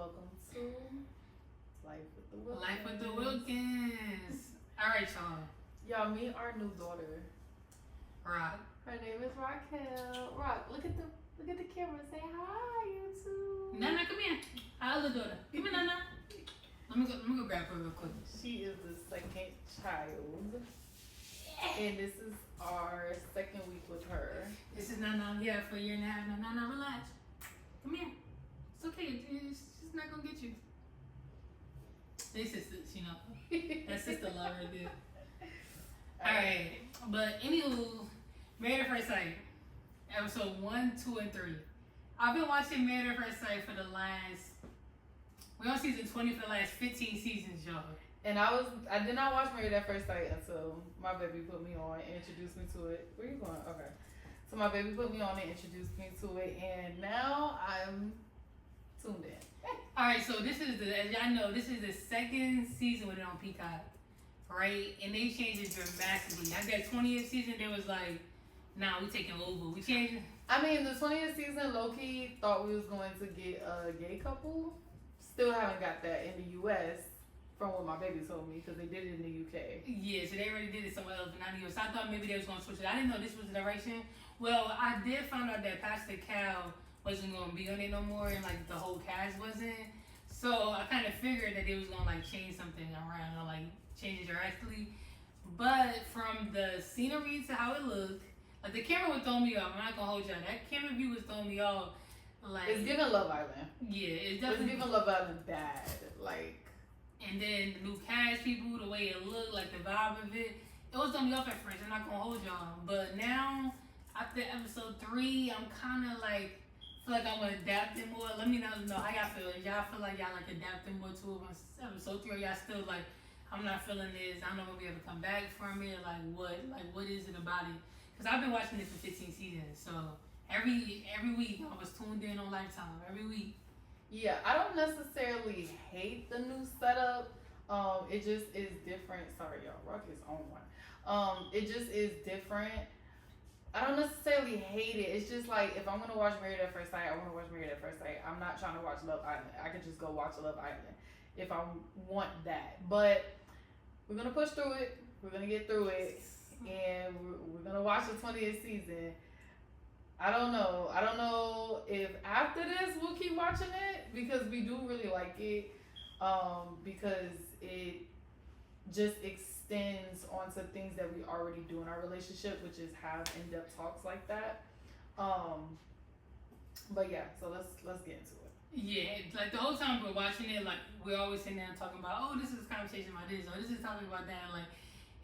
welcome to Life with the Wilkins. Life with the Wilkins. All right, y'all. Y'all meet our new daughter. Rock. Her name is Raquel. Rock, look at the camera. Say hi, YouTube. Nana, come here. How old is daughter? Come here, Nana. Let me go grab her real quick. She is the second child, and this is our second week with her. This is Nana. Yeah, for a year and a half. Now, Nana, relax. Come here. It's okay. She's not gonna get you. They sisters, you know. That sister love right there. All right, but anywho, Married at First Sight, episode 1, 2, and 3. I've been watching Married at First Sight for the last. We're on season 20 for the last 15 seasons, y'all. And I did not watch Married at First Sight until my baby put me on and introduced me to it. Where you going? Okay. So my baby put me on and introduced me to it, and now I'm tuned in. All right, so this is as y'all know, this is the second season with it on Peacock, right? And they changed it dramatically. After that 20th season, they was like, nah, we taking over. We changing. I mean, the 20th season, low-key thought we was going to get a gay couple. Still haven't got that in the U.S. from what my baby told me, because they did it in the U.K. Yeah, so they already did it somewhere else, but not in the U.S. I thought maybe they was going to switch it. I didn't know this was the direction. Well, I did find out that Pastor Cal wasn't going to be on it no more, and like the whole cast wasn't. So I kind of figured that they was going to like change something around or like change it drastically. But from the scenery to how it looked, like the camera was throwing me off. I'm not going to hold y'all. That camera view was throwing me off. Like, it's giving Love Island. Yeah, it's definitely giving Love Island bad. Like, and then the new cast people, the way it looked, like the vibe of it, it was throwing me off at first. I'm not gonna hold y'all, but now after episode 3, I'm kind of like feel like I'm adapting more. Let me know how y'all feel. Y'all feel like y'all like adapting more to episode 3, or y'all still like I'm not feeling this. I don't know when we ever come back from it. Like what is it about it? Because I've been watching this for 15 seasons, so. Every week I was tuned in on Lifetime. Every week. Yeah, I don't necessarily hate the new setup. It just is different. Sorry, y'all. Rock is on one. It just is different. I don't necessarily hate it. It's just like if I'm gonna watch Married at First Sight, I want to watch Married at First Sight. I'm not trying to watch Love Island. I could just go watch Love Island if I want that. But we're gonna push through it. We're gonna get through it, and we're gonna watch the 20th season. I don't know if after this we'll keep watching it, because we do really like it, because it just extends onto things that we already do in our relationship, which is have in-depth talks like that. But yeah, so let's get into it. Yeah, like the whole time we're watching it, like we're always sitting there talking about, oh, this is a conversation about this, or this is talking about that. Like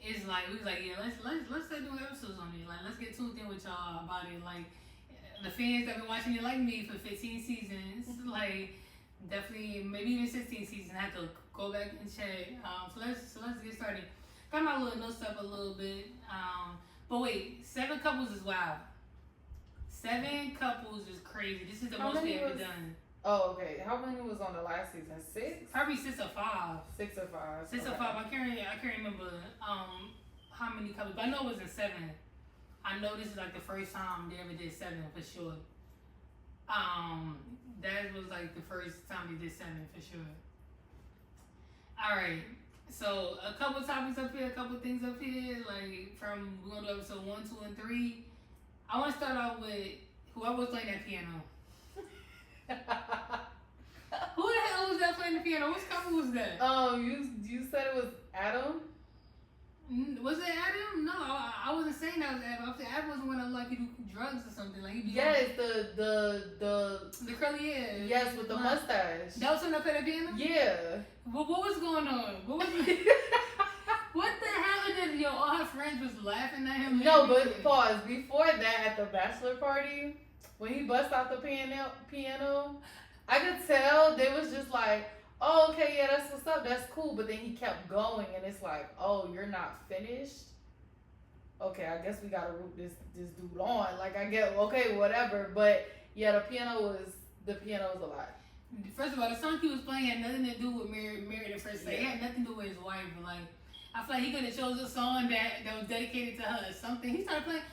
it's like we was like, yeah, let's start doing episodes on it. Like let's get tuned in with y'all about it. Like the fans that been watching it like me for 15 seasons, like definitely maybe even 16 seasons, I have to go back and check. So let's get started. Got my little notes up a little bit. But wait, 7 couples is wild. 7 couples is crazy. This is the most they ever done. Oh, okay. How many was on the last season? 6? Probably 6 or 5. 6 or 5. 6 or 5. I can't remember how many couples, but I know it wasn't 7. I know this is like the first time they ever did 7 for sure. That was like the first time they did 7 for sure. All right. So a couple topics up here, a couple things up here. Like we're gonna do episode 1, 2, and 3. I want to start off with whoever was playing that piano. Who the hell was that playing the piano? Which couple was that? You said it was Adam. Was it Adam? No, I wasn't saying that was Adam. Adam wasn't one of like he do drugs or something. Like yes, the curly hair. Yes, with the mustache. That was when I played the piano. Yeah. What was going on? What the hell did all her friends was laughing at him? No, but pause. Before that, at the bachelor party, when he bust out the piano, I could tell they was just like, oh, okay, yeah, that's what's up, that's cool. But then he kept going, and it's like, oh, you're not finished? Okay, I guess we gotta root this dude on. Like, I get, okay, whatever. But yeah, the piano was a lot. First of all, the song he was playing had nothing to do with Married at First Sight. It had nothing to do with his wife. Like, I feel like he could have chose a song that was dedicated to her or something. He started playing.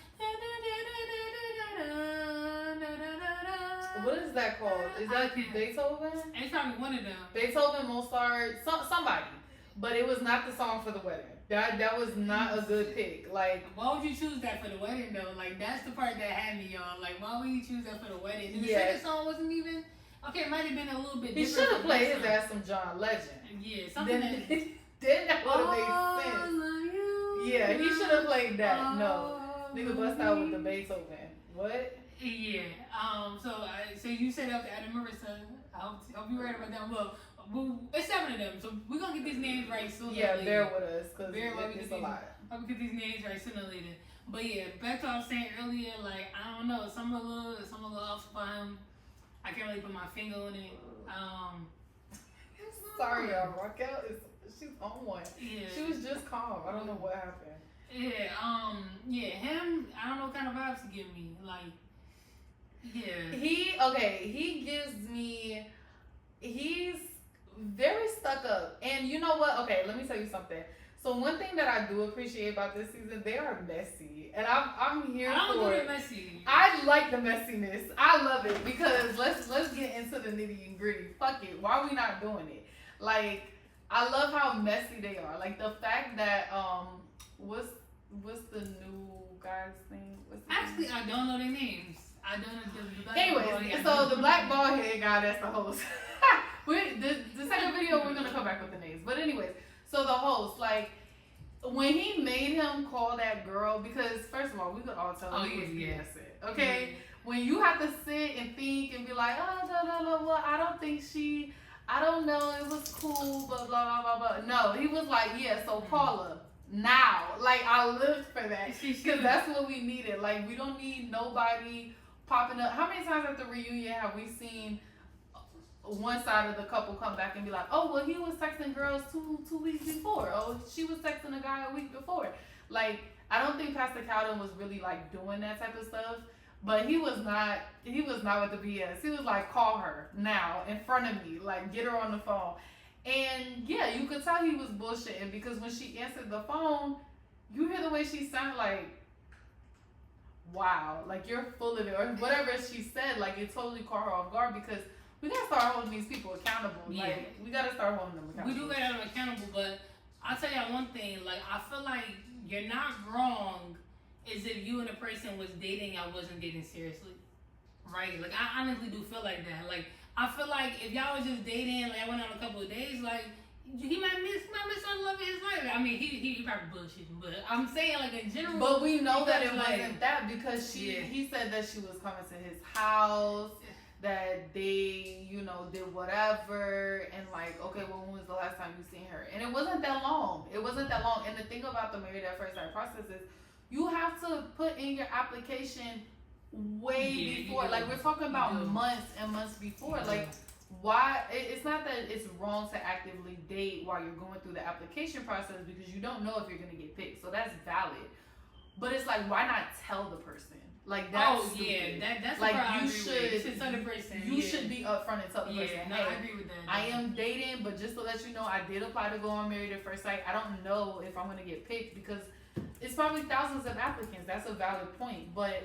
What is that called? Is that Beethoven? It's probably one of them. Beethoven, Mozart, somebody. But it was not the song for the wedding. That was not a good pick. Like, why would you choose that for the wedding though? Like, that's the part that had me, y'all. Like, why would you choose that for the wedding? And the second song wasn't even. Okay, it might have been a little bit. He should have played his ass some John Legend. Yeah, something then, that. Then that would have made sense. Yeah, he should have played that. No, nigga bust out with the Beethoven. What? Yeah. So you said up to Adam Marissa. I hope you right about that. Well, it's 7 of them, so we're gonna get these names right sooner or later. Bear with us, because it's a lot. I'm gonna get these names right sooner or later. But yeah, back to what I was saying earlier, like, I don't know, some a little off by him. I can't really put my finger on it. Sorry, y'all. Raquel she's on one. Yeah. She was just calm. I don't know what happened. Yeah, him, I don't know what kind of vibes he give me. Like, yeah. He gives me, he's very stuck up. And you know what? Okay, let me tell you something. So one thing that I do appreciate about this season, they are messy, and I'm here for it. I don't do it messy. I like the messiness. I love it because let's get into the nitty and gritty. Fuck it. Why are we not doing it? Like, I love how messy they are. Like the fact that what's the new guy's name? Actually, I don't know their names. I don't know the Anyways, so the black bald head guy that's the host. The second video we're gonna come back with the names. But anyways, so the host, like, when he made him call that girl, because first of all, we could all tell he was BSing. Okay? Yeah. When you have to sit and think and be like, well, I don't think I don't know, it was cool, but blah, blah, blah, blah. No, he was like, yeah, so call her now. Like, I lived for that. Because that's what we needed. Like, we don't need nobody popping up. How many times at the reunion have we seen one side of the couple come back and be like, oh, well, he was texting girls two weeks before. Oh, she was texting a guy a week before. Like, I don't think Pastor Cowden was really, like, doing that type of stuff. But he was not with the BS. He was like, call her now in front of me. Like, get her on the phone. And, yeah, you could tell he was bullshitting because when she answered the phone, you hear the way she sounded like, wow, like, you're full of it. Or whatever she said, like, it totally caught her off guard because we got to start holding these people accountable. Yeah. Like, we got to start holding them accountable. We do got to hold them accountable, but I'll tell y'all one thing. Like, I feel like you're not wrong as if you and a person was dating, I wasn't dating seriously. Right? Like, I honestly do feel like that. Like, I feel like if y'all was just dating, like, I went on a couple of days, like, he might miss some love in his life. I mean, he probably bullshitting, but I'm saying, like, in general. But we know that it wasn't that because he said that she was coming to his house, that they, you know, did whatever, and like, okay, well, when was the last time you seen her? And it wasn't that long. It wasn't that long. And the thing about the Married at First Sight process is you have to put in your application way before. Like, we're talking about months and months before. Like, why? It's not that it's wrong to actively date while you're going through the application process because you don't know if you're going to get picked. So that's valid. But it's like, why not tell the person? Like, that's that's like, you should tell the person. You should be upfront and tell the person. No, I agree with that. I am dating, but just to let you know, I did apply to go on Married at First Sight. I don't know if I'm going to get picked because it's probably thousands of applicants. That's a valid point. But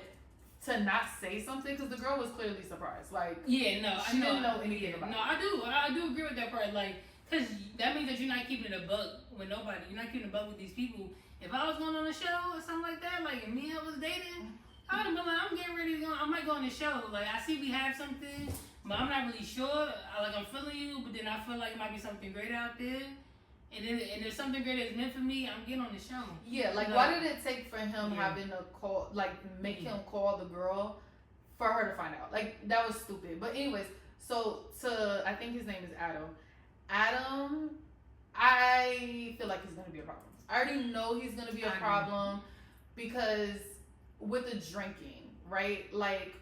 to not say something, because the girl was clearly surprised. Like, she didn't know anything about it. No, I do agree with that part. Like, because that means that you're not keeping a buck with nobody. You're not keeping a buck with these people. If I was going on a show or something like that, like, if me and I was dating, I would have been like, I'm getting ready to go. I might go on the show. Like, I see we have something, but I'm not really sure. I'm feeling you, but then I feel like it might be something great out there. And if something great is meant for me, I'm getting on the show. Yeah, like, why did it take for him having to call, like, make him call the girl for her to find out? Like, that was stupid. But anyways, so I think his name is Adam. Adam, I feel like he's going to be a problem. I already know he's going to be a problem because with the drinking, right? Like,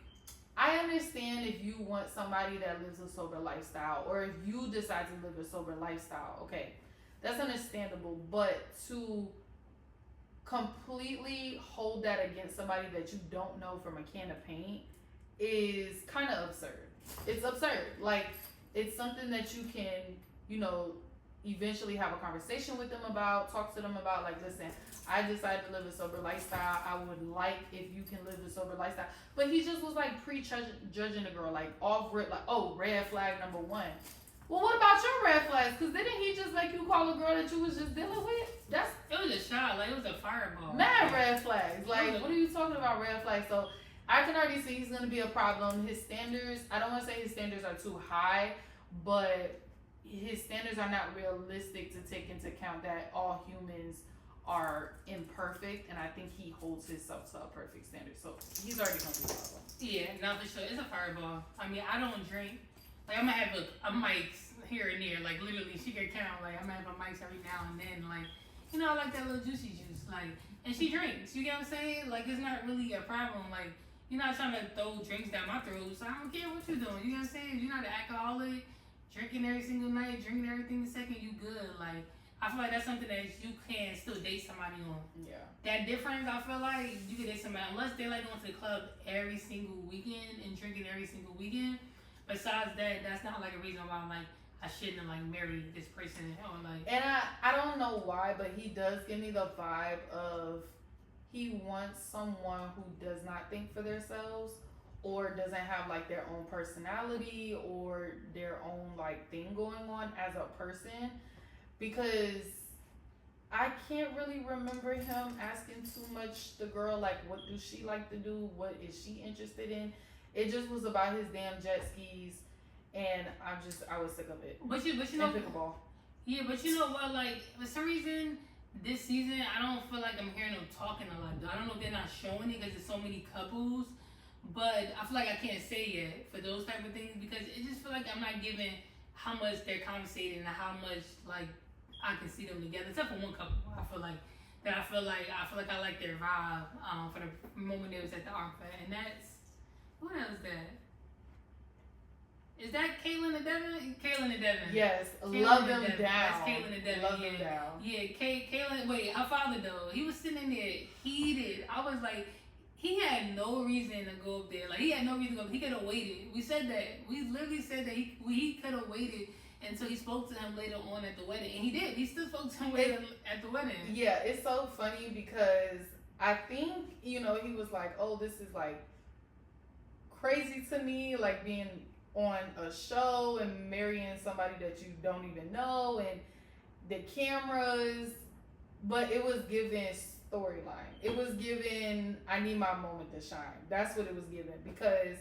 I understand if you want somebody that lives a sober lifestyle or if you decide to live a sober lifestyle, okay. That's understandable, but to completely hold that against somebody that you don't know from a can of paint is kind of absurd. It's absurd. Like, it's something that you can, you know, eventually have a conversation with them about, talk to them about, like, listen, I decided to live a sober lifestyle. I would like if you can live a sober lifestyle. But he just was like judging the girl, like off rip, like, oh, red flag number one. Well, what about your red flags? Because didn't he just make you call a girl that you was just dealing with? It was a shot, like it was a fireball. Mad red flags. Like, what are you talking about, red flags? So I can already see he's gonna be a problem. His standards, I don't want to say his standards are too high, but his standards are not realistic to take into account that all humans are imperfect, and I think he holds himself to a perfect standard. So he's already gonna be a problem. Yeah, no, for sure. It's a fireball. I mean, I don't drink. Like, I'm gonna have a mics here and there. Like, literally, she can count. Like, I'm gonna have a mics every now and then. Like, you know, I like that little juicy juice. Like, and she drinks. You get what I'm saying? Like, it's not really a problem. Like, you're not trying to throw drinks down my throat, so I don't care what you're doing. You know what I'm saying? If you're not an alcoholic, drinking every single night, drinking everything the second, you good. Like, I feel like that's something that you can still date somebody on. Yeah. That difference, I feel like you can date somebody unless they're like going to the club every single weekend and drinking every single weekend. Besides that, that's not like a reason why I'm like, I shouldn't like marry this person or like. And I don't know why, but he does give me the vibe of he wants someone who does not think for themselves or doesn't have like their own personality or their own like thing going on as a person, because I can't really remember him asking too much the girl, like, what do she like to do, what is she interested in. It just was about his damn jet skis, and I was sick of it. But you know, pickleball. Yeah, but you know what, like, for some reason this season I don't feel like I'm hearing them talking a lot. I don't know if they're not showing it because there's so many couples. But I feel like I can't say yet for those type of things because it just feel like I'm not giving how much they're conversating and how much like I can see them together. Except for one couple, I feel like I like their vibe for the moment they was at the armpit, and that's what else that. Is that Caitlin and Devin? Caitlin and Devin. Yes, Caitlin love and them Devin. down. That's Caitlin and Devin. Love yeah. them down. Yeah, Caitlin. Wait, her father though, he was sitting in there heated. I was like, he had no reason to go up there. Like he had no reason to go. He could have waited. We said that. We literally said that he could have waited until he spoke to him later on at the wedding, and he did. He still spoke to him later at the wedding. Yeah, it's so funny because I think he was like, oh, this is like crazy to me, like being on a show and marrying somebody that you don't even know and the cameras, but it was given storyline. It was given I need my moment to shine. That's what it was given, because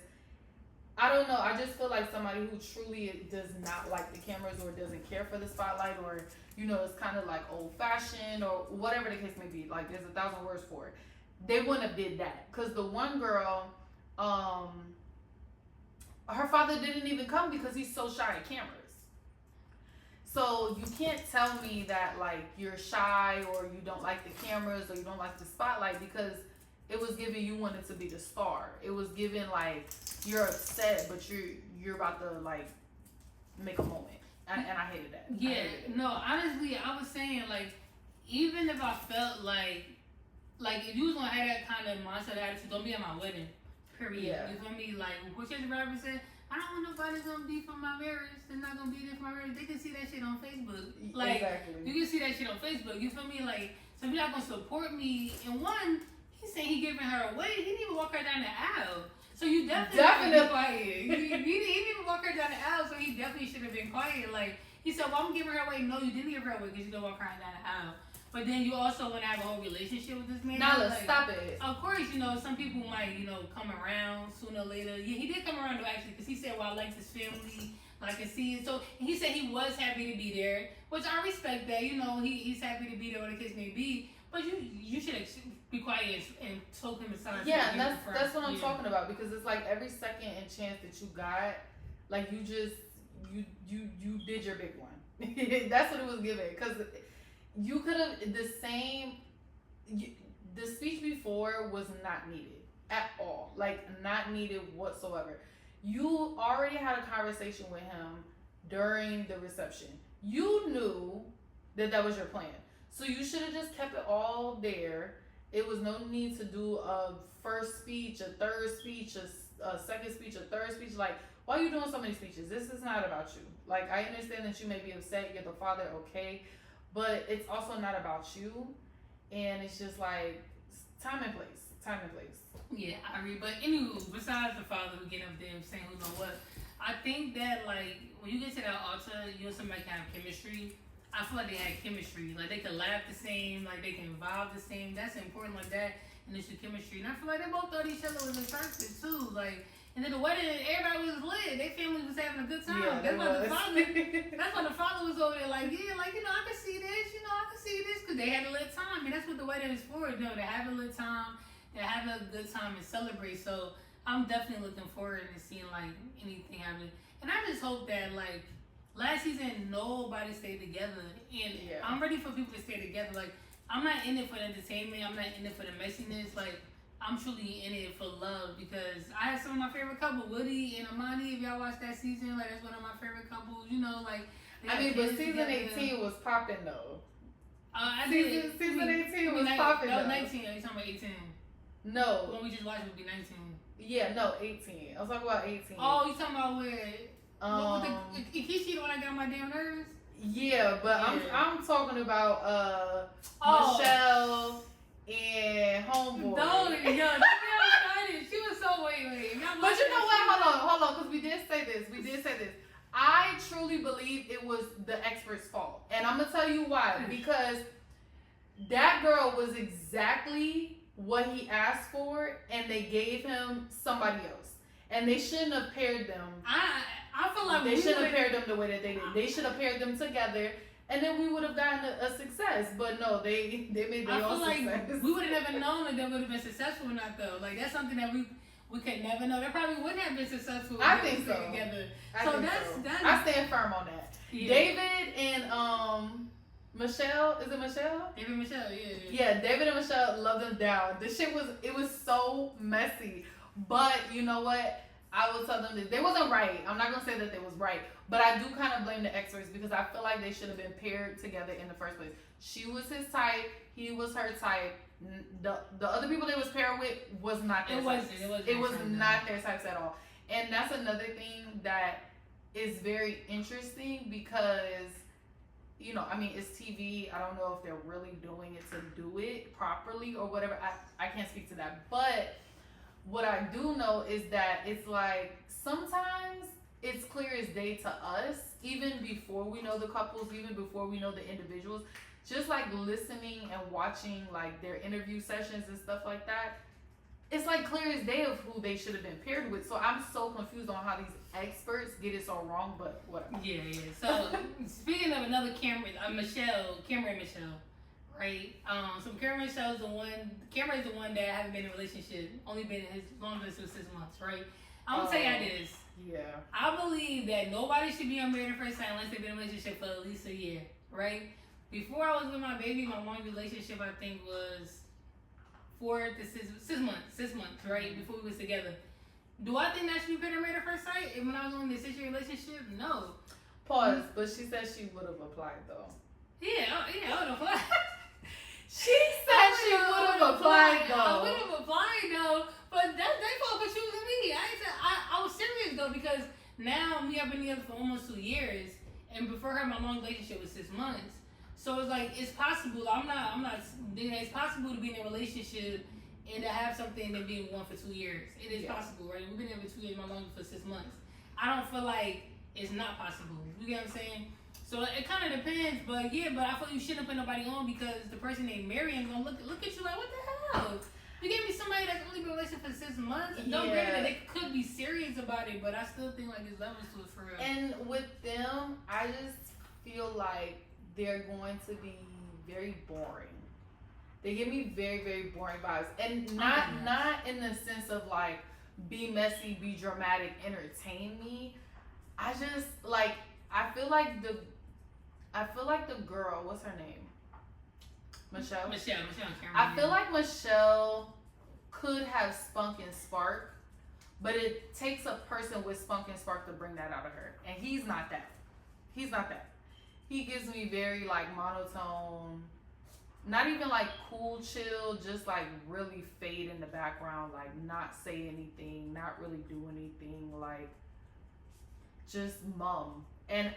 I don't know, I just feel like somebody who truly does not like the cameras or doesn't care for the spotlight, or it's kind of like old fashioned or whatever the case may be, like there's 1,000 words for it, they wouldn't have did that. Because the one girl, her father didn't even come because he's so shy of cameras. So you can't tell me that like you're shy or you don't like the cameras or you don't like the spotlight, because it was given you wanted to be the star. It was given like you're upset, but you're about to like make a moment, and I hated that. Yeah, no, honestly, I was saying like even if I felt like if you was gonna have that kind of mindset attitude, don't be at my wedding. Period. Yeah. You feel me? Like what your rapper said, I don't want nobody gonna be for my marriage. They're not gonna be there for my marriage. They can see that shit on Facebook. Like exactly. You can see that shit on Facebook. You feel me? Like, so if you're not gonna support me, and one, he's saying he giving her away. He didn't even walk her down the aisle. So you definitely been quiet. He didn't even walk her down the aisle, so he definitely should have been quiet. Like he said, well, I'm giving her away. No, you didn't give her away because you don't walk her down the aisle. But then you also want to have a whole relationship with this man. Now let's stop it. Of course, some people might, come around sooner or later. Yeah, he did come around though, actually, because he said, well, I like his family, I can see it. So he said he was happy to be there, which I respect that. He's happy to be there, whatever the case may be. But you should be quiet and talk him aside. Yeah, and that's what I'm talking about, because it's like every second and chance that you got, like you just you did your big one. That's what it was given, because you could have the speech before was not needed at all, like not needed whatsoever. You already had a conversation with him during the reception. You knew that was your plan, so you should have just kept it all there. It was no need to do a first speech, a third speech, a second speech, a third speech. Like, why are you doing so many speeches? This is not about you. Like, I understand that you may be upset, you're the father, okay, but it's also not about you. And it's just like time and place. Yeah, I agree. But anywho, besides the father who get up there and saying who know what, I think that like when you get to that altar, you and somebody can have chemistry. I feel like they had chemistry. Like they can laugh the same, like they can vibe the same. That's important like that. And it's the chemistry. And I feel like they both thought each other was attractive too. Like, and then the wedding, everybody was lit. Their family was having a good time. Yeah, that's why the father was over there like, yeah, like, I can see this, I can see this. Because they had a lit time. And that's what the wedding is for. To have a lit time. To have a good time and celebrate. So I'm definitely looking forward to seeing like anything happen. And I just hope that like last season nobody stayed together. And I'm ready for people to stay together. Like, I'm not in it for the entertainment. I'm not in it for the messiness. Like, I'm truly in it for love because I had some of my favorite couple, Woody and Amani. If y'all watched that season, like that's one of my favorite couples. Like. I mean, but season 18 was popping though. Season 18 was popping. That was 19. Are you talking about 18? No. The one we just watched would be 19. Yeah, no, 18. I was talking about 18. Oh, you talking about where? Ikishi, the one I got on my damn nerves. Yeah, but I'm talking about Michelle and Homeboy. No, excited. She was so wait. But you know what? Hold on, because we did say this. I truly believe it was the expert's fault, and I'm gonna tell you why. Because that girl was exactly what he asked for, and they gave him somebody else, and they shouldn't have paired them. I feel like they shouldn't have paired them the way that they did. They should have paired them together, and then we would have gotten a success. But no, they made their own success. I feel like we would have never known if they would have been successful or not, though. Like that's something that we could never know. They probably wouldn't have been successful. I think so. Together. That's I stand firm on that. Yeah. David and Michelle, is it Michelle? David and Michelle, yeah. Yeah, David and Michelle loved them down. The shit was so messy. But you know what? I will tell them this. They wasn't right. I'm not gonna say that they was right. But I do kind of blame the experts because I feel like they should have been paired together in the first place. She was his type, he was her type. The other people they was paired with was not their types. It was not their types at all. And that's another thing that is very interesting because I mean, it's TV. I don't know if they're really doing it to do it properly or whatever. I can't speak to that. But what I do know is that it's like sometimes it's clear as day to us, even before we know the couples, even before we know the individuals, just like listening and watching like their interview sessions and stuff like that. It's like clear as day of who they should have been paired with. So I'm so confused on how these experts get it so wrong, but whatever. Yeah. So speaking of another Cameron and Michelle, right? So Cameron Michelle's the one. Cameron's the one that haven't been in a relationship, only been in his longest was 6 months, right? I'm gonna tell you this. Yeah. I believe that nobody should be on married at first sight unless they've been in a relationship for at least a year, right? Before I was with my baby, my long relationship I think was 4 to 6 months, right? Before we was together. Do I think that should be better married at first sight? And when I was in a 6-year relationship, no. Pause. But she said she would have applied though. Yeah, I would have applied. She said she would have applied though. I would have applied though, but that's their fault for choosing me. I was serious though because now me I've been together for almost 2 years, and before her my long relationship was 6 months. So it's like it's possible. I'm not. It's possible to be in a relationship and to have something and be in one for 2 years. It is possible, right? We've been together for 2 years, my long for 6 months. I don't feel like it's not possible. You get what I'm saying? So it kind of depends, but I feel you shouldn't put nobody on because the person they marrying gonna look at you like, what the hell? You gave me somebody that's only been in a relationship for 6 months. Don't get that they could be serious about it, but I still think like there's levels to it for real. And with them, I just feel like they're going to be very boring. They give me very, very boring vibes, and not in the sense of like be messy, be dramatic, entertain me. I just like I feel like the girl, what's her name? Michelle Cameron. I feel like Michelle could have spunk and spark, but it takes a person with spunk and spark to bring that out of her, and he's not that. He gives me very like monotone, not even like cool, chill, just like really fade in the background, like not say anything, not really do anything. Like just mum. And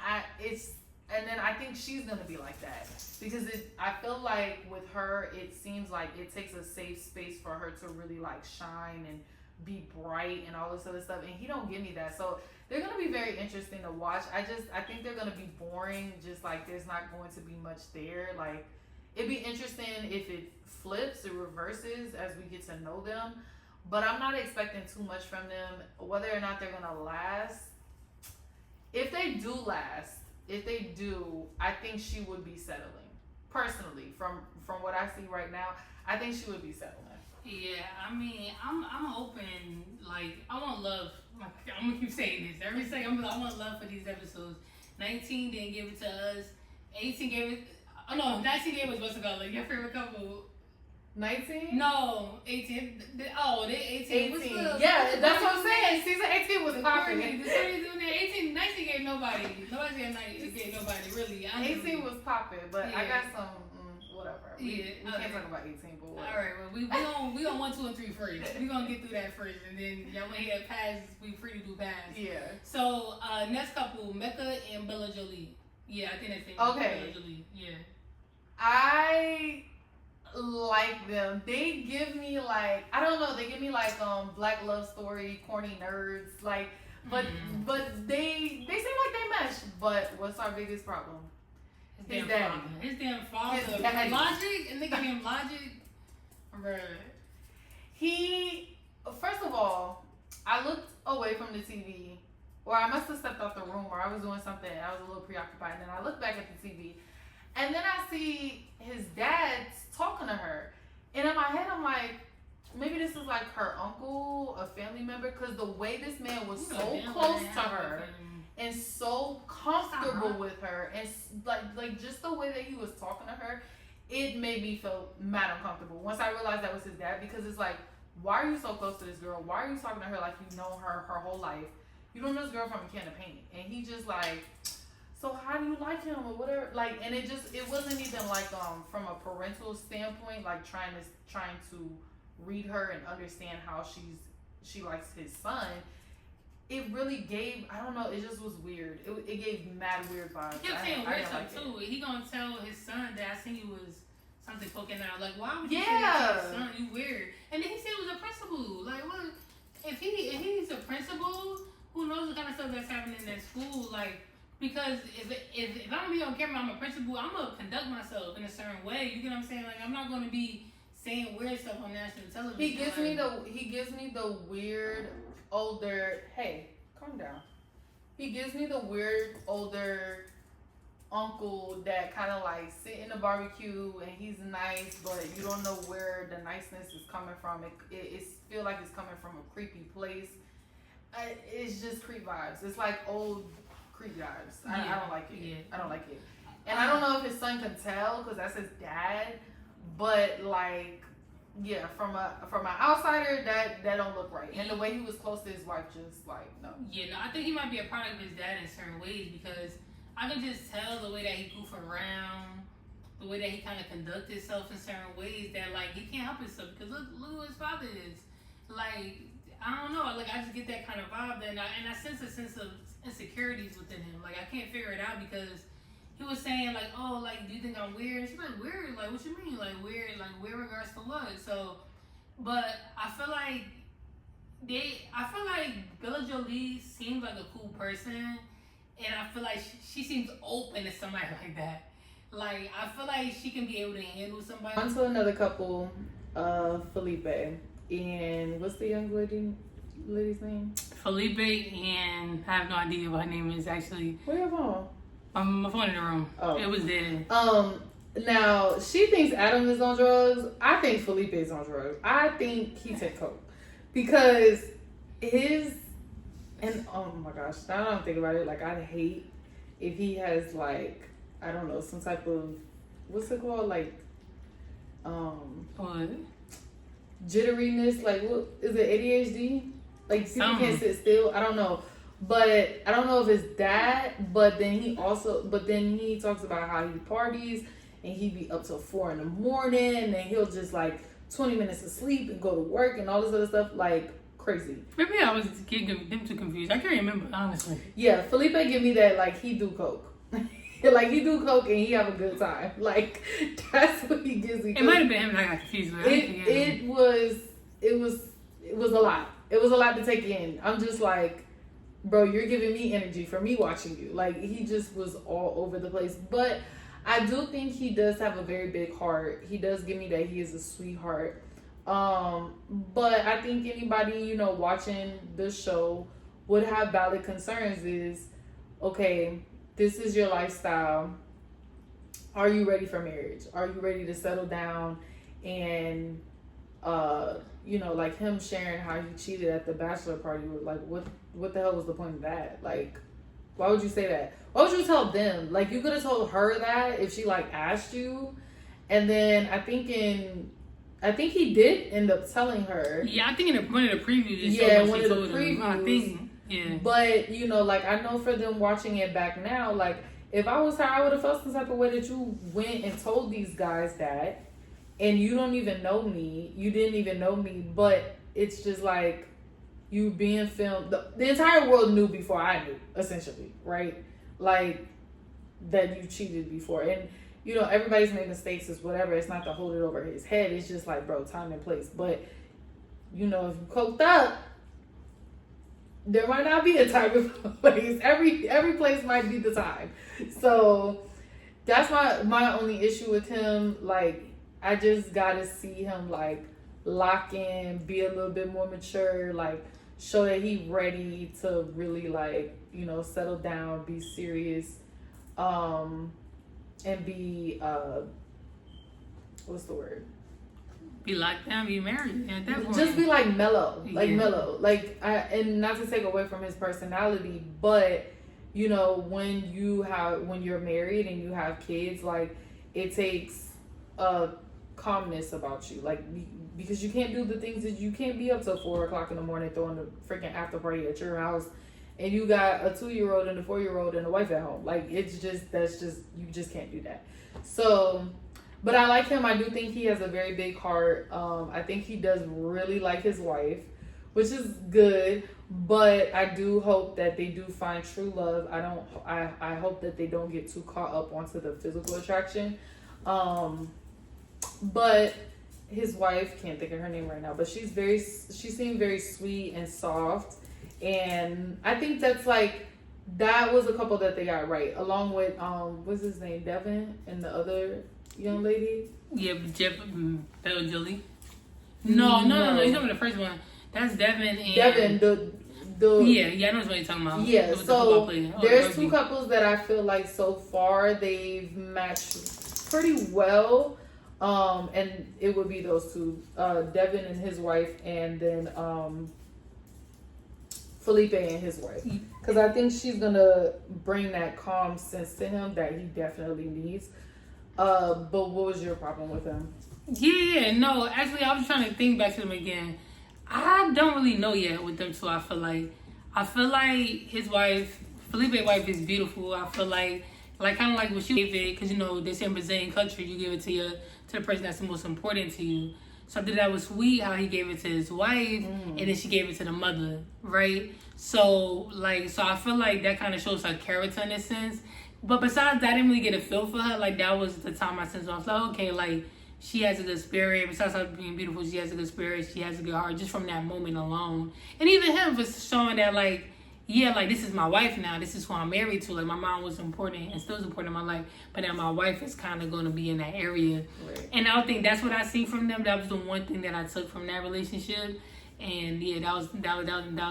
then I think she's gonna be like that because I feel like with her, it seems like it takes a safe space for her to really like shine and be bright and all this other stuff. And he don't give me that, so they're gonna be very interesting to watch. I think they're gonna be boring. Just like there's not going to be much there. Like it'd be interesting if it flips, it reverses as we get to know them. But I'm not expecting too much from them. Whether or not they're gonna last, if they do, I think she would be settling. Personally, from what I see right now, I think she would be settling. Yeah, I mean, I'm open. Like, I want love. Like, I'm gonna keep saying this every second. I want love for these episodes. 19 didn't give it to us. 18 gave it. Oh no, 19 gave us what's it called? Like your favorite couple. 19? No, 18. They 18. 18. Yeah, that's what I'm saying. Season 18 was popping. The series doing that. 18, 19 gave nobody. Nobody gave nobody, really. 18 was popping, but I got some, whatever. We Okay. can't talk about 18, but whatever. Alright, well, we on 1, 2, and 3 first. We gonna get through that first, and then y'all wanna hear pass, we free to do pass. Yeah. So, next couple, Mecca and Bella Jolie. Yeah, I think that's it. Okay. Bella Jolie, yeah. I like them. They give me like, I don't know, they give me like black love story, corny nerds, like, but they seem like they mesh. But what's our biggest problem? His daddy. His damn father. His daddy. Logic, and they give him Logic. Bruh. He, first of all, I looked away from the TV, or I must have stepped out the room, or I was doing something, and I was a little preoccupied, and then I looked back at the TV, and then I see his dad talking to her, and in my head I'm like, maybe this is like her uncle, a family member, because the way this man was so close to her and so comfortable with her, and like just the way that he was talking to her, it made me feel mad uncomfortable once I realized that was his dad, because it's like, why are you so close to this girl? Why are you talking to her like you know her whole life? You don't know this girl from a can of paint. And he just like, so how do you like him or whatever? Like, and it wasn't even like from a parental standpoint, like trying to read her and understand how she likes his son. It really gave, I don't know, it just was weird. It gave mad weird vibes. He kept saying weird stuff like too. He gonna tell his son that I seen you was something poking out. Like, why would you say Yeah. that to his son? You weird. And then he said it was a principal. Like, what? If he's a principal, who knows what kind of stuff that's happening at school? Like, because if I'm gonna be on camera, I'm a principal. I'm gonna conduct myself in a certain way. You get what I'm saying? Like, I'm not gonna be saying weird stuff on national television. He gives me the weird older. Hey, calm down. He gives me the weird older uncle that kind of like sit in the barbecue and he's nice, but you don't know where the niceness is coming from. It feel like it's coming from a creepy place. It's just creep vibes. It's like old creep vibes. I don't like it. Yeah. I don't like it. And I don't know if his son can tell because that's his dad. But like, yeah, from an outsider, that don't look right. And the way he was close to his wife, just like no. Yeah, no, I think he might be a product of his dad in certain ways, because I can just tell the way that he goof around, the way that he kind of conduct himself in certain ways that like he can't help himself, because look who his father is. Like, I don't know, like I just get that kind of vibe, and I sense a sense of insecurities within him. Like I can't figure it out, because he was saying like, oh, like, do you think I'm weird? And she's like, weird? Like, what you mean? Like weird regards to what? So, but I feel like Bella Jolie seems like a cool person, and I feel like she seems open to somebody like that. Like, I feel like she can be able to handle somebody. On to another couple, Felipe. And what's the young lady's name? Felipe, and I have no idea what her name is actually. Where your phone? My phone in the room. Oh. It was there. Now, she thinks Adam is on drugs. I think Felipe is on drugs. I think he took coke. Because and oh my gosh, now that I'm thinking about it, like, I'd hate if he has, like, I don't know, some type of, what's it called? Like, what? Jitteriness, like, what is it, ADHD? Like, people can't sit still. I don't know. But I don't know if it's that, but then he talks about how he parties and he be up till 4 a.m. and he'll just like 20 minutes of sleep and go to work and all this other stuff. Like, crazy. Maybe I was getting them too confused. I can't remember, honestly. Yeah, Felipe give me that, like, he do coke. Like, he do coke and he have a good time. Like, that's what he gives me. It might have been him that I got confused with. It was a lot. It was a lot to take in. I'm just like, bro, you're giving me energy for me watching you. Like, he just was all over the place. But I do think he does have a very big heart. He does give me that he is a sweetheart. But I think anybody, you know, watching the show would have valid concerns is, okay, this is your lifestyle. Are you ready for marriage? Are you ready to settle down? And, you know, like him sharing how he cheated at the bachelor party, like, what the hell was the point of that? Like, why would you say that? Why would you tell them? Like, you could have told her that if she, like, asked you. And then I think he did end up telling her. Yeah, I think in one of the previews. Yeah, one of the previews. I think, yeah. But, you know, like, I know for them watching it back now, like, if I was her, I would have felt some type of way that you went and told these guys that. And you don't even know me. You didn't even know me. But it's just like you being filmed. The entire world knew before I knew, essentially, right? Like, that you cheated before. And, you know, everybody's made mistakes, is whatever. It's not to hold it over his head. It's just like, bro, time and place. But, you know, if you coked up, there might not be a time and place. Every place might be the time. So that's my only issue with him. Like, I just gotta see him, like, lock in, be a little bit more mature, like, show that he ready to really, like, you know, settle down, be serious, and be, what's the word? Be locked down, be married at that point. Just be, like, mellow. Like, Yeah. mellow. Like, and not to take away from his personality, but, you know, when you're married and you have kids, like, it takes a calmness about you, like, because you can't do the things that you can't be up till 4 o'clock in the morning throwing the freaking after party at your house, and you got a 2-year-old and a 4-year-old and a wife at home. Like, you just can't do that. So, but I like him. I do think he has a very big heart. I think he does really like his wife, which is good. But I do hope that they do find true love. I hope that they don't get too caught up onto the physical attraction. But his wife, can't think of her name right now, but she seemed very sweet and soft, and I think that's like, that was a couple that they got right, along with what's his name, Devin, and the other young lady. Yeah, Bella Jolie. No, you're talking about the first one. That's Devin and Devin, yeah, I know what you're talking about. Yeah, so there's two couples that I feel like so far they've matched pretty well. And it would be those two, Devin and his wife, and then Felipe and his wife. Because I think she's gonna bring that calm sense to him that he definitely needs. But what was your problem with him? Yeah, no, actually, I was trying to think back to them again. I don't really know yet with them two. I feel like his wife, Felipe's wife, is beautiful. I feel like kind of like what you gave it, because, you know, they say in Brazilian culture, you give it to the person that's the most important to you. So I think that was sweet how he gave it to his wife, and then she gave it to the mother, right? So I feel like that kind of shows her character in a sense. But besides that, I didn't really get a feel for her. Like, that was the time I sensed, I was like, okay, like, she has a good spirit. Besides her being beautiful, she has a good spirit. She has a good heart, just from that moment alone. And even him for showing that, like, yeah, like, this is my wife now. This is who I'm married to. Like, my mom was important and still is important in my life. But now my wife is kind of going to be in that area. Right. And I think that's what I see from them. That was the one thing that I took from that relationship. And, yeah, that was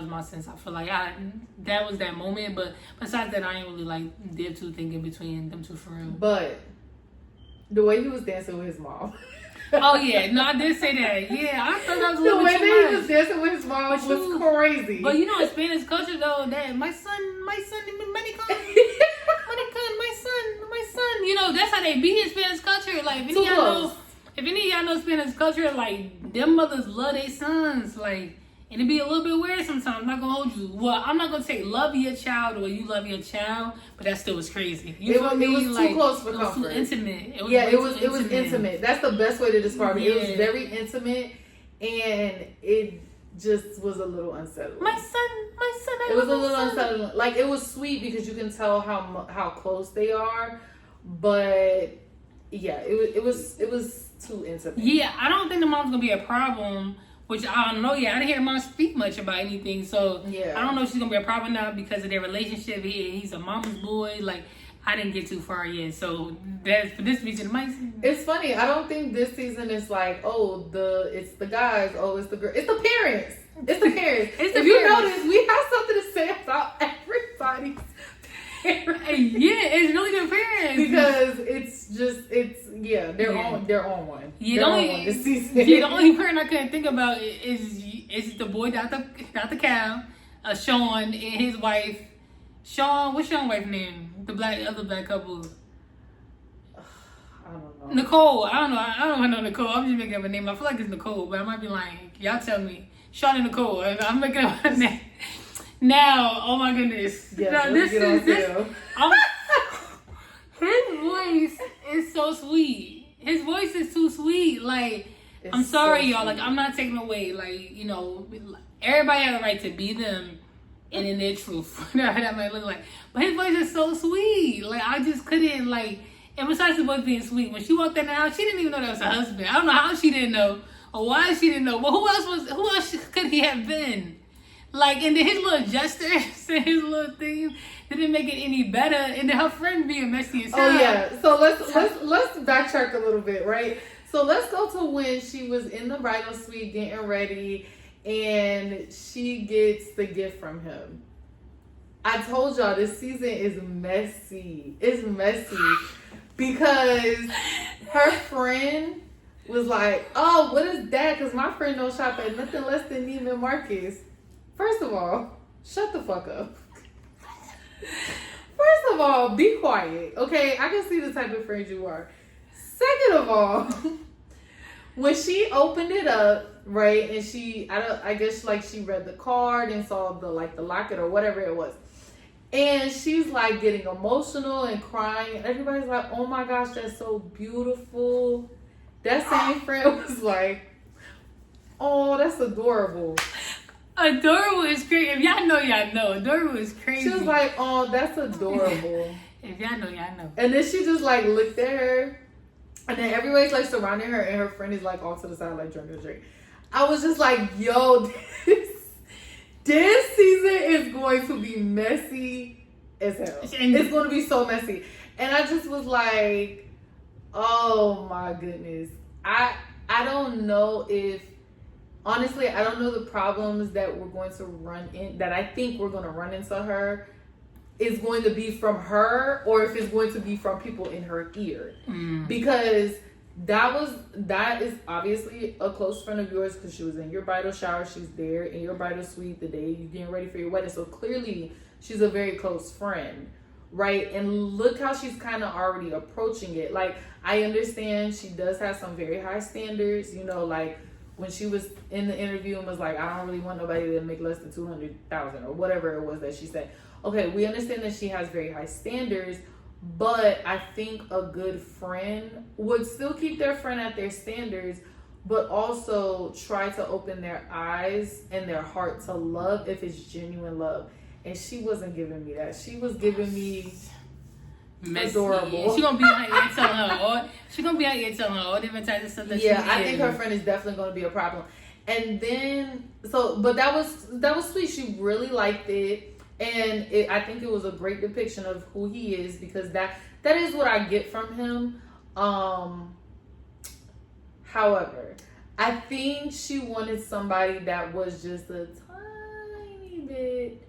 my sense. I feel like that was that moment. But besides that, I ain't really, like, did too thinking between them two for real. But the way he was dancing with his mom. Oh, yeah. No, I did say that. Yeah, I thought that was a the little way bit too that much. he was dancing with his mom was crazy. But you know, in Spanish culture, though, that my son, Mexican, my son. You know, that's how they be in Spanish culture. Like, if any of y'all know Spanish culture, like, them mothers love their sons. Like, and it be a little bit weird sometimes. I'm not gonna hold you. Well, I'm not gonna say love your child or you love your child, but that still was crazy. It was too close for comfort. It was too intimate. It was intimate. That's the best way to describe it. Yeah. It was very intimate, and just was a little unsettling. My son. It was a little unsettling. Like, it was sweet because you can tell how close they are, but yeah, it was too intimate. Yeah, I don't think the mom's gonna be a problem. Which I don't know. Yeah, I didn't hear the mom speak much about anything, so yeah, I don't know if she's gonna be a problem now because of their relationship. He's a mama's boy. Like, I didn't get too far yet, so that's for this reason. It's funny. I don't think this season is like, oh, it's the guys. Oh, it's the girl. It's the parents. It's the parents. If you notice, we have something to say about everybody's parents. Yeah, it's really the parents because they're on one. Yeah, they're on one this season. Yeah, the only parent I couldn't think about is the boy Dr. Cal, Sean, and his wife. Sean, what's Sean's wife's name? The other black couple. I don't know. Nicole. I don't know Nicole. I'm just making up a name. I feel like it's Nicole, but I might be lying. Y'all tell me. Sean and Nicole. I'm making up a name. Now, oh my goodness. Yes, now, his voice is so sweet. His voice is too sweet. Like, it's I'm sorry, y'all. Like, I'm not taking away. Like, you know, everybody has a right to be them and in their truth. That might look like. But his voice is so sweet. Like, I just couldn't, like, and besides the voice being sweet, when she walked in the house, she didn't even know that was her husband. I don't know how she didn't know or why she didn't know. But who else could he have been? Like, and then his little gestures and his little things didn't make it any better. And then her friend being messy as hell. Oh yeah. So let's backtrack a little bit, right? So let's go to when she was in the bridal suite getting ready, and she gets the gift from him. I told y'all this season is messy. It's messy because her friend was like, "Oh, what is that? Because my friend don't shop at nothing less than Neiman Marcus." First of all, shut the fuck up. First of all, be quiet, okay? I can see the type of friend you are. Second of all, when she opened it up, right, and I guess like she read the card and saw the locket or whatever it was, and she's like getting emotional and crying, and everybody's like, "Oh my gosh, that's so beautiful." That same friend was like, "Oh, that's adorable." Adorable is crazy. If y'all know, y'all know. Adorable is crazy. She was like, "Oh, that's adorable." If y'all know, y'all know. And then she just like looked at her, and then everybody's like surrounding her, and her friend is like off to the side, like drinking a drink. I was just like, "Yo, this season is going to be messy as hell. It's going to be so messy." And I just was like, "Oh my goodness." I don't know if. Honestly, I don't know the problems that we're going to that I think we're going to run into her is going to be from her, or if it's going to be from people in her ear. Because that is obviously a close friend of yours, because she was in your bridal shower. She's there in your bridal suite the day you're getting ready for your wedding. So clearly she's a very close friend, right? And look how she's kind of already approaching it. Like, I understand she does have some very high standards, you know, like, when she was in the interview and was like, "I don't really want nobody to make less than $200,000 or whatever it was that she said. Okay, we understand that she has very high standards, but I think a good friend would still keep their friend at their standards, but also try to open their eyes and their heart to love if it's genuine love. And she wasn't giving me that. She was giving me messy. Adorable. She gonna be out here telling her all different types of stuff that I think her friend is definitely gonna be a problem. And then but that was sweet. She really liked it, and I think it was a great depiction of who he is, because that is what I get from him. However, I think she wanted somebody that was just a tiny bit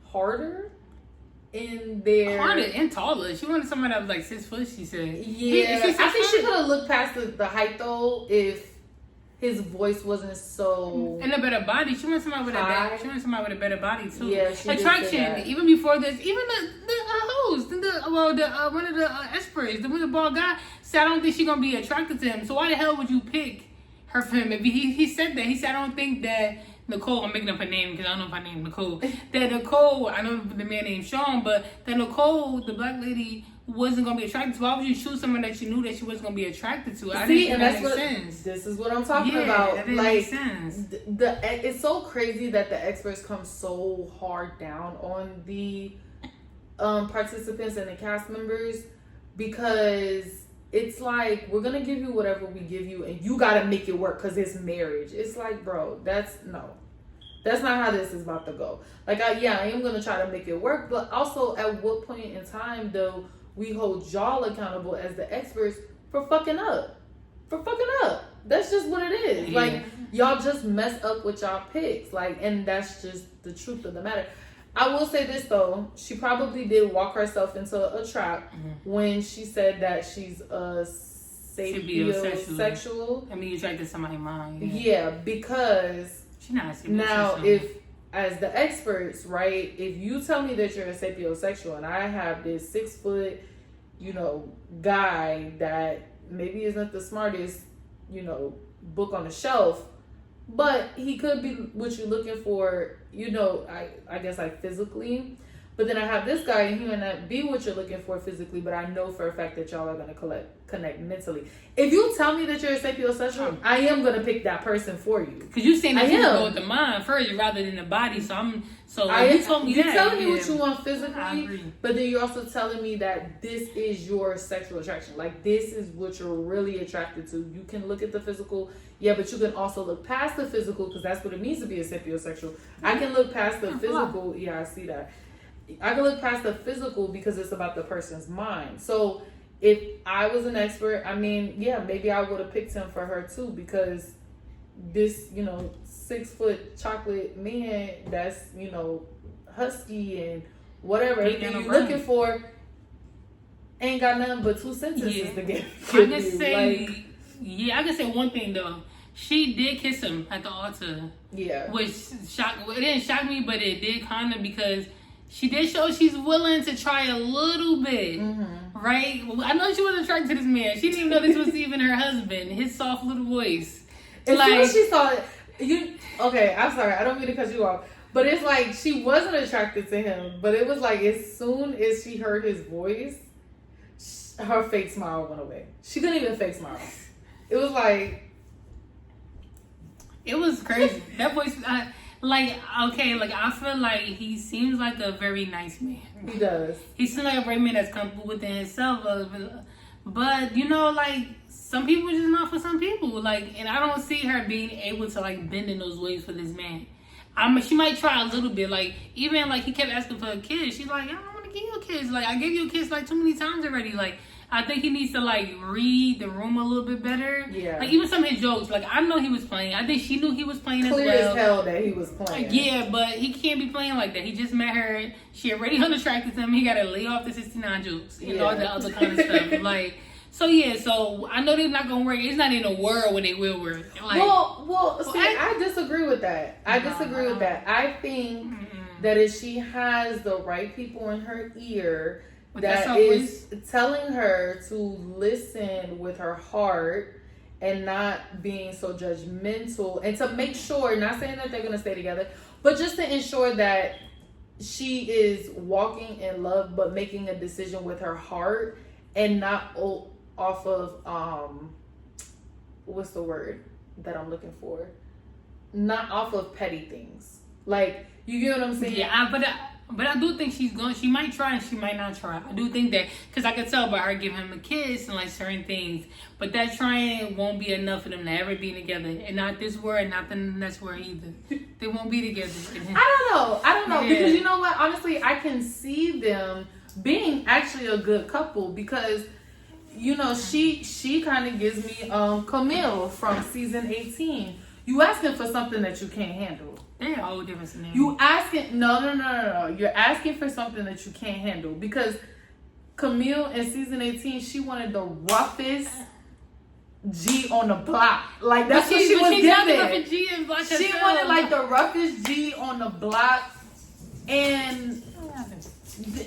harder in their... Harder and taller. She wanted somebody that was like 6 foot, she said. Yeah. I think she could have looked past the height, though, if his voice wasn't so... And a better body. She wanted somebody with a better body, too. Yeah, she attraction. Even before this, even the host, one of the experts, the bald guy, said, "I don't think she's going to be attracted to him." So why the hell would you pick her for him? If he said that. He said, "I don't think that Nicole, I'm making up her name because I don't know if her name Nicole. That Nicole, I know the man named Sean, but that Nicole, the black lady, wasn't gonna be attracted to. Why would you choose someone that you knew that she wasn't gonna be attracted to? I See, didn't and think that's that what made sense. this is what I'm talking Yeah, about. that didn't Like make sense. it's so crazy that the experts come so hard down on the participants and the cast members, because it's like, we're gonna give you whatever we give you and you gotta make it work because it's marriage. It's like, bro, that's not how this is about to go. Like, I am gonna try to make it work, but also at what point in time do we hold y'all accountable as the experts for fucking up? That's just what it is. Yeah. Like, y'all just mess up with y'all picks. Like, and that's just the truth of the matter. I will say this though, she probably did walk herself into a trap when she said that she's a sapiosexual. I mean, you attracted to somebody's mind. Yeah, because she's not a now if, as the experts, right, if you tell me that you're a sapiosexual and I have this 6 foot, guy that maybe isn't the smartest, book on the shelf, but he could be what you're looking for, I guess like physically. But then I have this guy and he may not be what you're looking for physically, but I know for a fact that y'all are going to connect mentally. If you tell me that you're a sapiosexual, I am going to pick that person for you. Because you're saying that you go with the mind first rather than the body. So you told me you're that. telling me what you want physically, I agree. but then you're also telling me that this is your sexual attraction. Like, this is what you're really attracted to. You can look at the physical, yeah, but you can also look past the physical, because that's what it means to be a sapiosexual. I can look past the physical. Yeah, I see that. I can look past the physical because it's about the person's mind. So if I was an expert, I mean, yeah, maybe I would have picked him for her too, because this, 6 foot chocolate man that's, husky and whatever everything you're looking for ain't got nothing but 2 sentences to get. I can say, I can say one thing though. She did kiss him at the altar. Yeah. Which it didn't shock me, but it did kind of, because she did show she's willing to try a little bit, right? I know she wasn't attracted to this man. She didn't even know this was even her husband. His soft little voice. As soon as she saw it, okay, I'm sorry, I don't mean to cut you off, but it's like she wasn't attracted to him, but it was like as soon as she heard his voice, her fake smile went away. She couldn't even fake smile. It was like, it was crazy. That voice. I feel like he seems like a very nice man. He does. He seems like a very man that's comfortable within himself. But, some people just not for some people. And I don't see her being able to, bend in those ways for this man. She might try a little bit. Even, he kept asking for a kiss. She's like, I don't want to give you a kiss. I gave you a kiss, too many times already. I think he needs to read the room a little bit better. Yeah. Even some of his jokes, I know he was playing. I think she knew he was playing Clear as well. Clear as hell that he was playing. Yeah, but he can't be playing like that. He just met her. She already unattracted to him. He got to lay off the 69 jokes and all the other kind of stuff. So I know they're not gonna work. It's not in a world when they will work. I disagree with that. I disagree with that. I think that if she has the right people in her ear that is telling her to listen with her heart and not being so judgmental, and to make sure, not saying that they're going to stay together, but just to ensure that she is walking in love but making a decision with her heart and not off of what's the word that I'm looking for, not off of petty things. You get what I'm saying? Yeah, but I do think she might try and she might not try. I do think that, because I could tell by her giving him a kiss and certain things, but that trying won't be enough for them to ever be together. And not this word, not the next word either. They won't be together. I don't know. Yeah. Because you know what? Honestly, I can see them being actually a good couple, because she kind of gives me Camille from season 18. You asking for something that you can't handle. They're a whole different scenario. You asking no. You're asking for something that you can't handle, because Camille in season 18, she wanted the roughest G on the block. That's what she was giving. She wanted the roughest G on the block, and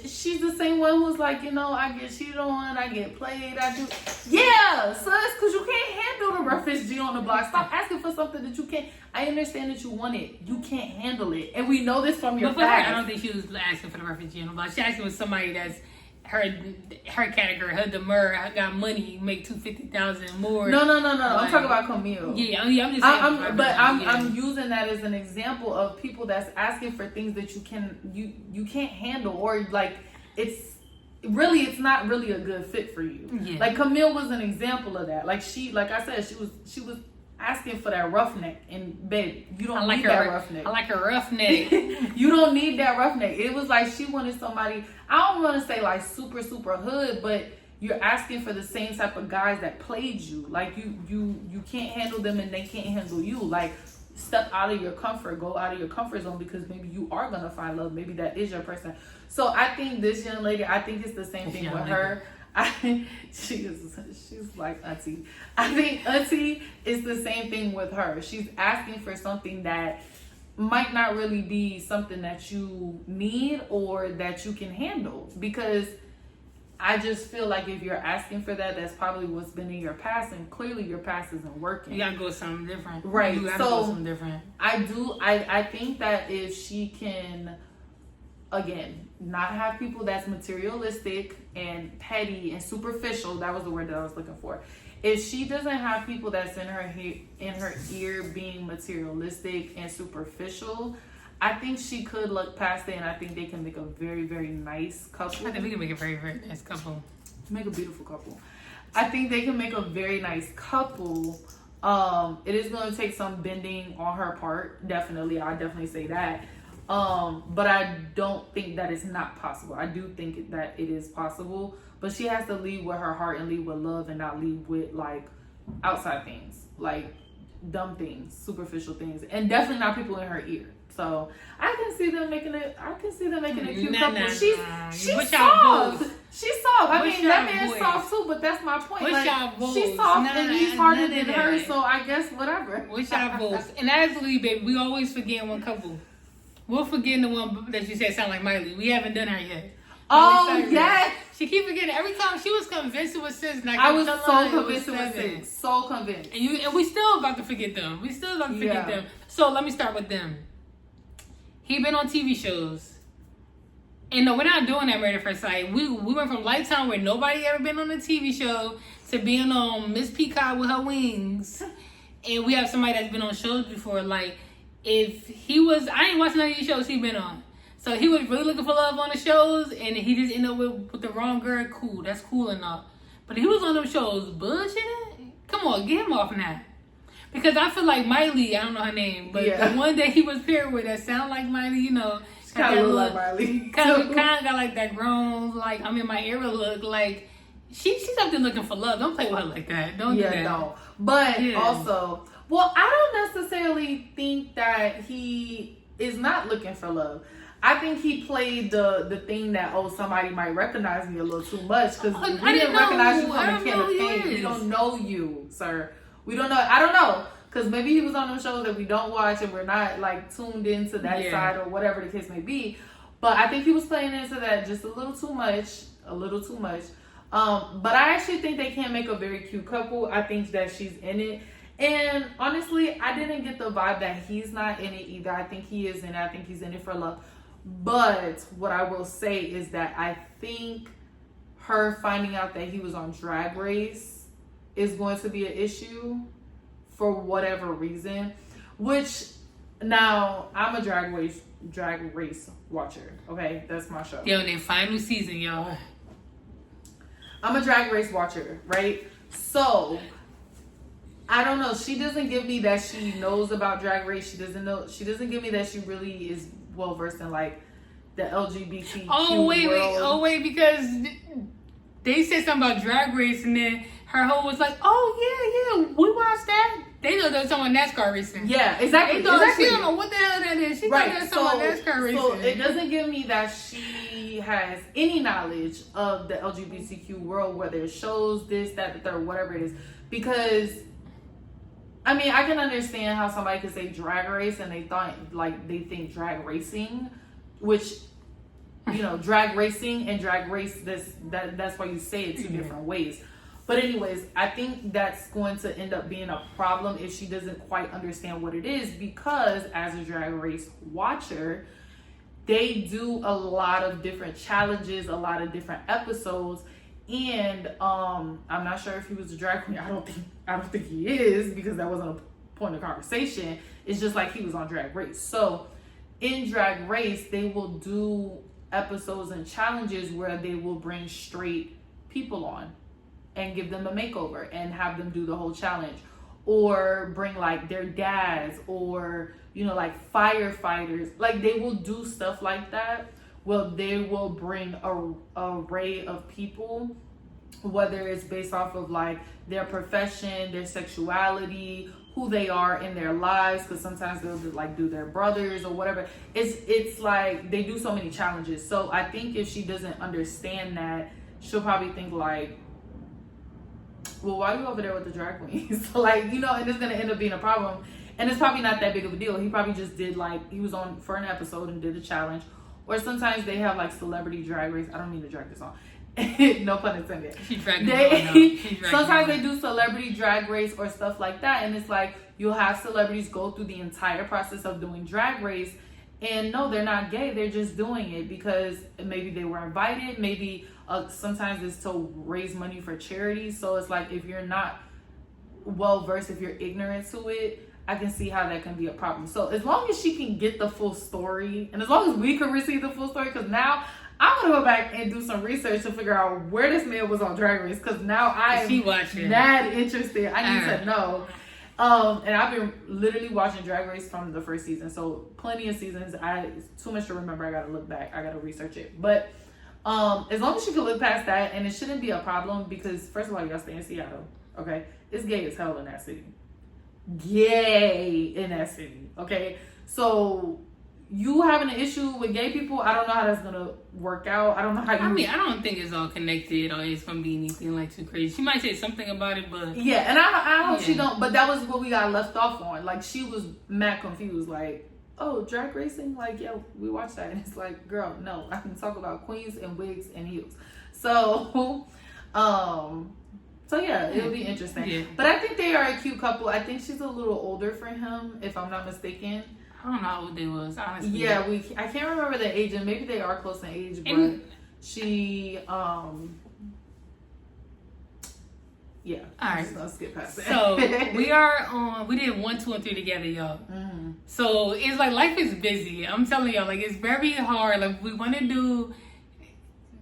she's the same one who's like, you know, I get cheated on, I get played, I do. Yeah, sus, because you can't handle the roughest G on the block. Stop asking for something that you can't. I understand that you want it. You can't handle it. And we know this from your past. I don't think she was asking for the roughest G on the block. She asking for somebody that's her category, her demur. I got money, make $250,000 more. No. I'm talking about Camille. Yeah, I'm just saying. I'm using that as an example of people that's asking for things that you can't handle, or like it's not really a good fit for you. Yeah. Like Camille was an example of that. Like I said, she was asking for that roughneck, and babe, you don't need that roughneck. I like a roughneck. You don't need that roughneck. It was like she wanted somebody. I don't want to say like super hood, but you're asking for the same type of guys that played you. Like you can't handle them and they can't handle you. Like step out of your comfort, go out of your comfort zone, because maybe you are gonna find love. Maybe that is your person. So I think this young lady, I think it's the same thing with her. She's like Auntie. I think Auntie is the same thing with her. She's asking for something that might not really be something that you need or that you can handle, because I just feel like if you're asking for that, that's probably what's been in your past, and clearly your past isn't working. You gotta go something different. Right. You gotta go something different. I think that if she can, again, not have people that's materialistic and petty and superficial, that was the word that I was looking for. If she doesn't have people that's in her ear being materialistic and superficial, I think she could look past it, and I think they can make a very, very nice couple. I think we can make a very, very nice couple. Make a beautiful couple. I think they can make a very nice couple. It is going to take some bending on her part. Definitely. I definitely say that. But I don't think that it's not possible. I do think that it is possible, but she has to lead with her heart and lead with love, and not lead with like outside things, like dumb things, superficial things, and definitely not people in her ear. So I can see them making it. I can see them making a cute couple. She's soft. She's soft. I mean, that man's soft too, but that's my point. Like, she's soft and he's harder than her, so I guess whatever. What's y'all votes? And actually, baby, we always forget one couple. We're forgetting the one that you said sound like Miley. We haven't done her yet. Oh, yes. She keep forgetting. Every time she was convinced it was sis. I was so convinced it was sis. So convinced. And we still about to forget them. We still about to forget them. So let me start with them. He been on TV shows. And no, we're not doing that Married at First Sight. We went from Lifetime, where nobody ever been on a TV show, to being on Miss Peacock with her wings. And we have somebody that's been on shows before. Like, if he was, I ain't watching none of these shows he been on. So he was really looking for love on the shows, and he just ended up with the wrong girl. Cool, that's cool enough. But he was on them shows bullshitting. Come on, get him off now. Because I feel like Miley, I don't know her name, but the one that he was paired with that sound like Miley, you know, kind of look like Miley. Kind of got like that grown, like I'm in my era look. Like she's up there looking for love. Don't play with her like that. Don't do that. No. But also, well, I don't necessarily think that he is not looking for love. I think he played the thing that, somebody might recognize me a little too much, because we didn't recognize you from a can of paint. We don't know you, sir. We don't know. I don't know, because maybe he was on those shows that we don't watch and we're not like tuned into that side or whatever the case may be. But I think he was playing into that just a little too much. But I actually think they can make a very cute couple. I think that she's in it. And honestly, I didn't get the vibe that he's not in it either. I think he is in it. I think he's in it for love. But what I will say is that I think her finding out that he was on Drag Race is going to be an issue for whatever reason. Which, now, I'm a Drag Race watcher. Okay, that's my show. Yo, their final season, y'all. I'm a Drag Race watcher, right? So I don't know. She doesn't give me that she knows about Drag Race. She doesn't give me that she really is well versed in like the LGBTQ world. Oh wait, because they said something about Drag Race, and then her whole was like, "Oh yeah, we watched that." They know they're talking about NASCAR racing. Yeah, exactly. She don't know what the hell that is. She thought they were talking about NASCAR racing. So it doesn't give me that she has any knowledge of the LGBTQ world, whether it shows this, that, the third, whatever it is. Because I mean, I can understand how somebody could say Drag Race and they think drag racing, which drag racing and drag race. That's why you say it two different ways. But anyways, I think that's going to end up being a problem if she doesn't quite understand what it is, because as a drag race watcher, they do a lot of different challenges, a lot of different episodes, and I'm not sure if he was a drag queen. I don't think he is, because that wasn't a point of conversation. It's just like he was on Drag Race. So in Drag Race, they will do episodes and challenges where they will bring straight people on and give them a makeover and have them do the whole challenge, or bring like their dads, or like firefighters. Like they will do stuff like that. Well, they will bring a array of people, whether it's based off of like their profession, their sexuality, who they are in their lives, because sometimes they'll like do their brothers or whatever. It's like they do so many challenges. So I think if she doesn't understand that, she'll probably think like, well, why are you over there with the drag queens? Like, and it's gonna end up being a problem. And it's probably not that big of a deal. He probably just did like, he was on for an episode and did a challenge. Or sometimes they have like celebrity drag race. I don't mean to drag this on. No pun intended. Sometimes they do celebrity drag race or stuff like that. And it's like, you'll have celebrities go through the entire process of doing drag race. And no, they're not gay. They're just doing it because maybe they were invited. Maybe sometimes it's to raise money for charity. So it's like, if you're not well versed, if you're ignorant to it, I can see how that can be a problem. So as long as she can get the full story, and as long as we can receive the full story, because now I'm gonna go back and do some research to figure out where this man was on Drag Race, because now I'm that interested. I need to know. And I've been literally watching Drag Race from the first season, so plenty of seasons. It's too much to remember. I gotta look back. I gotta research it. But as long as she can look past that, and it shouldn't be a problem, because first of all, y'all stay in Seattle, okay? It's gay as hell in that city. Gay in that city, okay? So you having an issue with gay people, I don't know how that's gonna work out. I don't know how you. I don't think it's all connected or it's gonna be anything like too crazy. She might say something about it, but yeah, and I hope she don't. But that was what we got left off on. Like, she was mad confused, like, oh, drag racing, like, yeah, we watched that, and it's like, girl, no, I can talk about queens and wigs and heels. So, so yeah, it'll be interesting. Yeah. But I think they are a cute couple. I think she's a little older for him, if I'm not mistaken. I don't know how old they was, honestly. Yeah, I can't remember the age, and maybe they are close in age, but she, yeah. All right. Let's skip past that. So we did 1, 2, and 3 together, y'all. Mm-hmm. So it's like, life is busy. I'm telling y'all, like, it's very hard. Like, we want to do,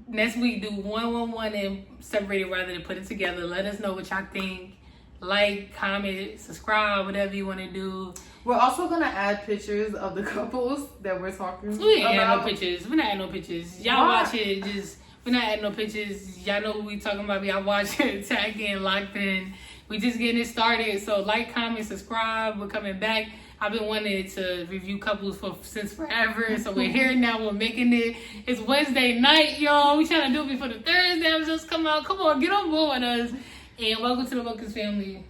next week, do 1, 1, 1 and separate it rather than put it together. Let us know what y'all think. Like, comment, subscribe, whatever you want to do. We're also going to add pictures of the couples that we're talking about. We ain't add no pictures. We're not adding no pictures. Y'all watch it. We're not adding no pictures. Y'all know who we talking about. Y'all watch it. Tag in, locked in. We just getting it started. So like, comment, subscribe. We're coming back. I've been wanting to review couples since forever. So we're here now. We're making it. It's Wednesday night, y'all. We trying to do it before the Thursday episodes come out. Come on, get on board with us. And welcome to the Workers family.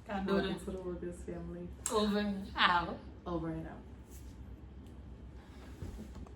Welcome to the Workers family. Over and out. Over and out.